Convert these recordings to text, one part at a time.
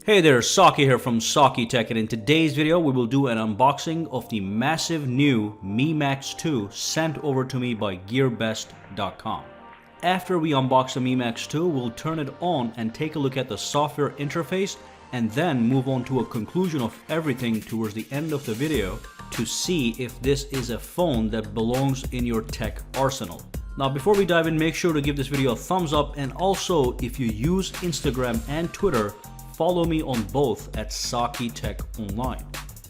Hey there, Saki here from sakitech, and in today's video we will do an unboxing of the massive new Mi Max 2 sent over to me by gearbest.com. After we unbox the Mi Max 2, we'll turn it on and take a look at the software interface and then move on to a conclusion of everything towards the end of the video to see if this is a phone that belongs in your tech arsenal. Now before we dive in, make sure to give this video a thumbs up, and also if you use Instagram and Twitter, follow me on both at sakitech online.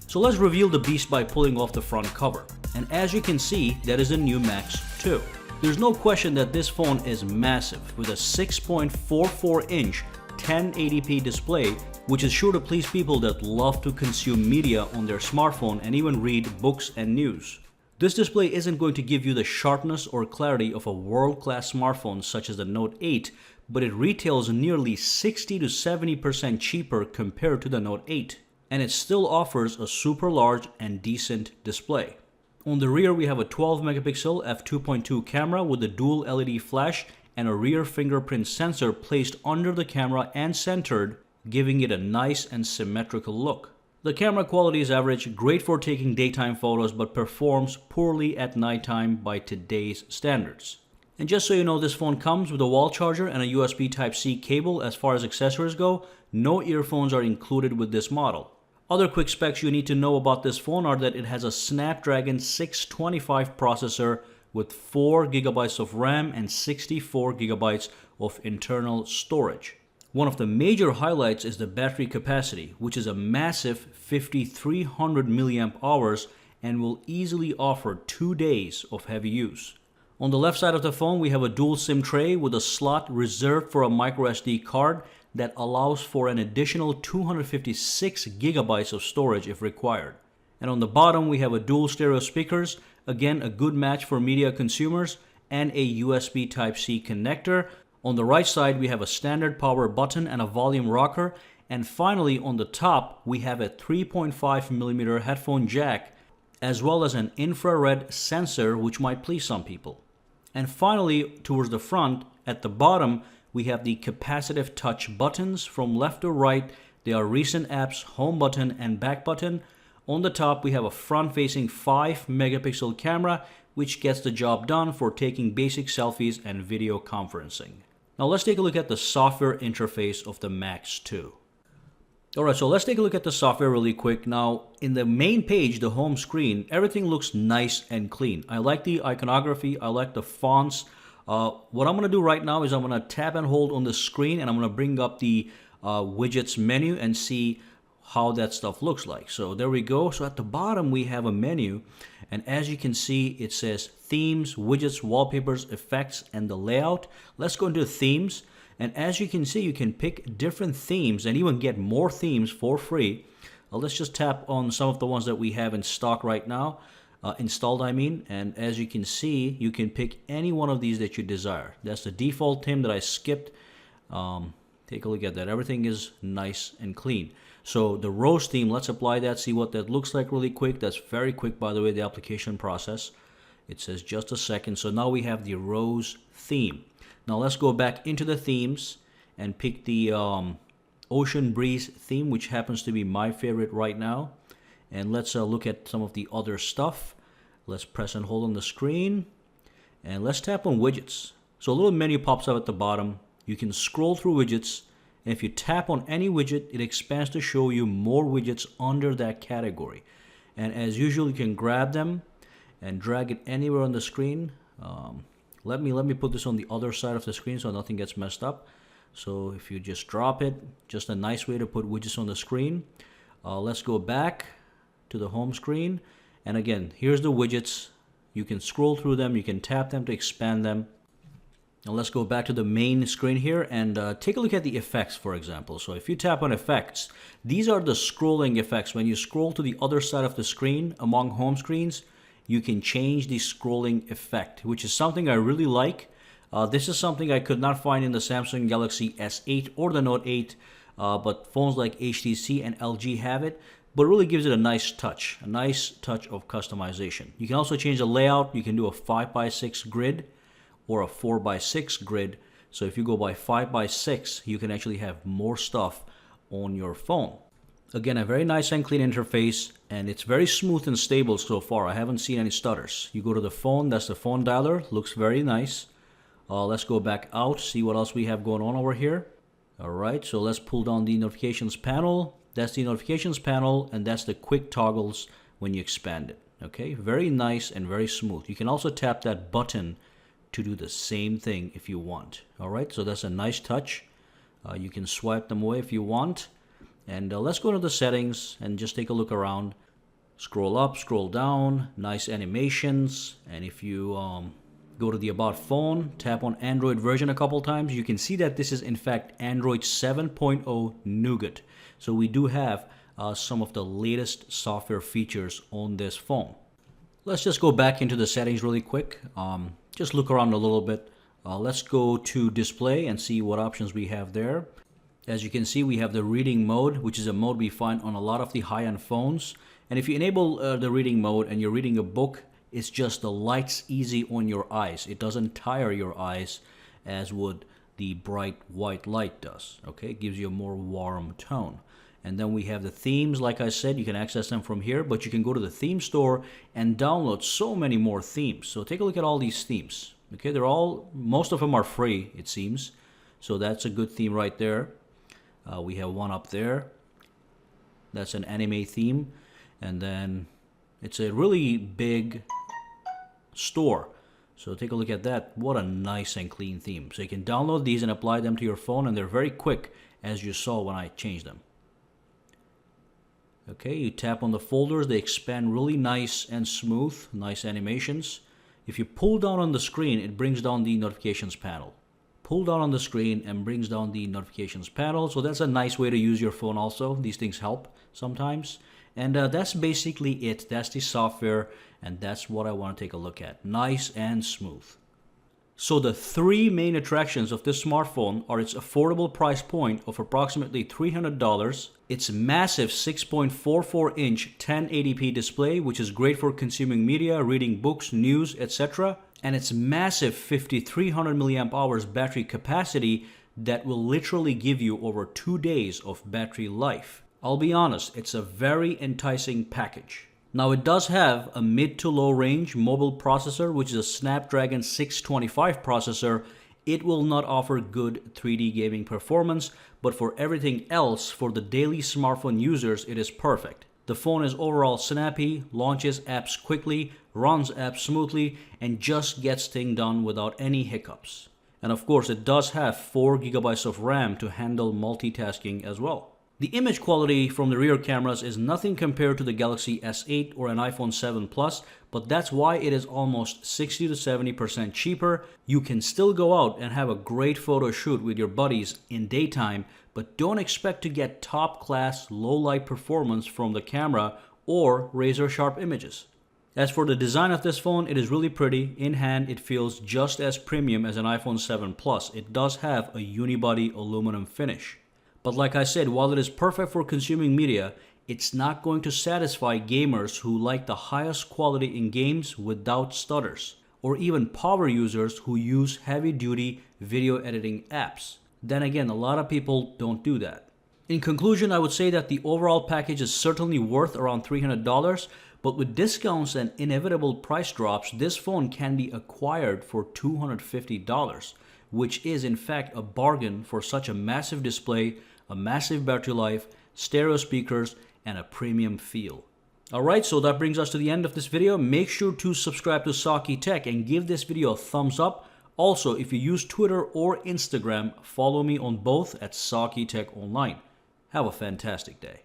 So let's reveal the beast by pulling off the front cover. And as you can see, that is a new Max 2. There's no question that this phone is massive with a 6.44-inch 1080p display, which is sure to please people that love to consume media on their smartphone and even read books and news. This display isn't going to give you the sharpness or clarity of a world-class smartphone such as the Note 8, but it retails nearly 60 to 70% cheaper compared to the Note 8, and it still offers a super large and decent display. On the rear we have a 12 megapixel f2.2 camera with a dual LED flash and a rear fingerprint sensor placed under the camera and centered, giving it a nice and symmetrical look. The camera quality is average, great for taking daytime photos, but performs poorly at nighttime by today's standards. And just so you know, this phone comes with a wall charger and a USB Type-C cable. As far as accessories go, no earphones are included with this model. Other quick specs you need to know about this phone are that it has a Snapdragon 625 processor with 4 GB of RAM and 64 GB of internal storage. One of the major highlights is the battery capacity, which is a massive 5300 mAh and will easily offer 2 days of heavy use. On the left side of the phone, we have a dual SIM tray with a slot reserved for a microSD card that allows for an additional 256 gigabytes of storage if required. And on the bottom, we have a dual stereo speakers, again a good match for media consumers, and a USB Type-C connector. On the right side, we have a standard power button and a volume rocker. And finally, on the top, we have a 3.5mm headphone jack, as well as an infrared sensor, which might please some people. And finally, towards the front, at the bottom, we have the capacitive touch buttons. From left to right, they are recent apps, home button and back button. On the top, we have a front-facing 5 megapixel camera, which gets the job done for taking basic selfies and video conferencing. Now let's take a look at the software interface of the Max 2. Alright, so let's take a look at the software really quick. Now, in the main page, the home screen, everything looks nice and clean. I like the iconography, I like the fonts. What I'm going to do right now is I'm going to tap and hold on the screen, and I'm going to bring up the Widgets menu and see how that stuff looks like. So there we go. So at the bottom, we have a menu, and as you can see, it says themes, widgets, wallpapers, effects, and the layout. Let's go into themes. And as you can see, you can pick different themes and even get more themes for free. Let's just tap on some of the ones that we have in stock right now, installed I mean. And as you can see, you can pick any one of these that you desire. That's the default theme that I skipped. Take a look at that. Everything is nice and clean. So the rose theme, let's apply that, see what that looks like really quick. That's very quick, by the way, the application process. It says just a second. So now we have the rose theme. Now let's go back into the themes and pick the Ocean Breeze theme, which happens to be my favorite right now. And let's look at some of the other stuff. Let's press and hold on the screen. And let's tap on widgets. So a little menu pops up at the bottom. You can scroll through widgets. And if you tap on any widget, it expands to show you more widgets under that category. And as usual, you can grab them and drag it anywhere on the screen. Let me put this on the other side of the screen so nothing gets messed up. So if you just drop it, just a nice way to put widgets on the screen. Let's go back to the home screen. And again, here's the widgets. You can scroll through them. You can tap them to expand them. Now let's go back to the main screen here and take a look at the effects, for example. So if you tap on effects, these are the scrolling effects. When you scroll to the other side of the screen among home screens, you can change the scrolling effect, which is something I really like. This is something I could not find in the Samsung Galaxy S8 or the Note 8, but phones like HTC and LG have it, but it really gives it a nice touch of customization. You can also change the layout. You can do a 5x6 grid or a 4x6 grid. So if you go by 5x6, you can actually have more stuff on your phone. Again, a very nice and clean interface, and it's very smooth and stable so far. I haven't seen any stutters. You go to the phone, that's the phone dialer, looks very nice. Let's go back out, see what else we have going on over here. Alright, so let's pull down the notifications panel. That's the notifications panel, and that's the quick toggles when you expand it. Okay, very nice and very smooth. You can also tap that button to do the same thing if you want. Alright, so that's a nice touch. You can swipe them away if you want. And let's go to the settings and just take a look around. Scroll up, scroll down, nice animations. And if you go to the About phone, tap on Android version a couple times, you can see that this is in fact Android 7.0 Nougat. So we do have some of the latest software features on this phone. Let's just go back into the settings really quick. Just look around a little bit. Let's go to display and see what options we have there. As you can see, we have the reading mode, which is a mode we find on a lot of the high-end phones. And if you enable the reading mode and you're reading a book, it's just the lights easy on your eyes. It doesn't tire your eyes as would the bright white light does. Okay, it gives you a more warm tone. And then we have the themes. Like I said, you can access them from here, but you can go to the theme store and download so many more themes. So take a look at all these themes. Okay, most of them are free, it seems. So that's a good theme right there. We have one up there. That's an anime theme. And then it's a really big store. So take a look at that. What a nice and clean theme. So you can download these and apply them to your phone, and they're very quick, as you saw when I changed them. Okay, you tap on the folders. They expand really nice and smooth. Nice animations. If you pull down on the screen, it brings down the notifications panel. Pull down on the screen and brings down the notifications panel. So that's a nice way to use your phone also. These things help sometimes. And that's basically it. That's the software, and that's what I want to take a look at. Nice and smooth. So the three main attractions of this smartphone are its affordable price point of approximately $300, its massive 6.44-inch 1080p display, which is great for consuming media, reading books, news, etc., and its massive 5300 milliamp hours battery capacity that will literally give you over 2 days of battery life. I'll be honest, it's a very enticing package. Now it does have a mid to low range mobile processor, which is a Snapdragon 625 processor. It will not offer good 3D gaming performance, but for everything else, for the daily smartphone users, it is perfect. The phone is overall snappy, launches apps quickly, runs apps smoothly, and just gets things done without any hiccups. And of course, it does have 4 GB of RAM to handle multitasking as well. The image quality from the rear cameras is nothing compared to the Galaxy S8 or an iPhone 7 Plus, but that's why it is almost 60 to 70% cheaper. You can still go out and have a great photo shoot with your buddies in daytime, but don't expect to get top-class low-light performance from the camera or razor-sharp images. As for the design of this phone, it is really pretty. In hand, it feels just as premium as an iPhone 7 Plus. It does have a unibody aluminum finish. But like I said, while it is perfect for consuming media, it's not going to satisfy gamers who like the highest quality in games without stutters, or even power users who use heavy-duty video editing apps. Then again, a lot of people don't do that. In conclusion, I would say that the overall package is certainly worth around $300, but with discounts and inevitable price drops, this phone can be acquired for $250, which is in fact a bargain for such a massive display, a massive battery life, stereo speakers, and a premium feel. Alright, so that brings us to the end of this video. Make sure to subscribe to sakitech and give this video a thumbs up. Also, if you use Twitter or Instagram, follow me on both at sakitech online. Have a fantastic day.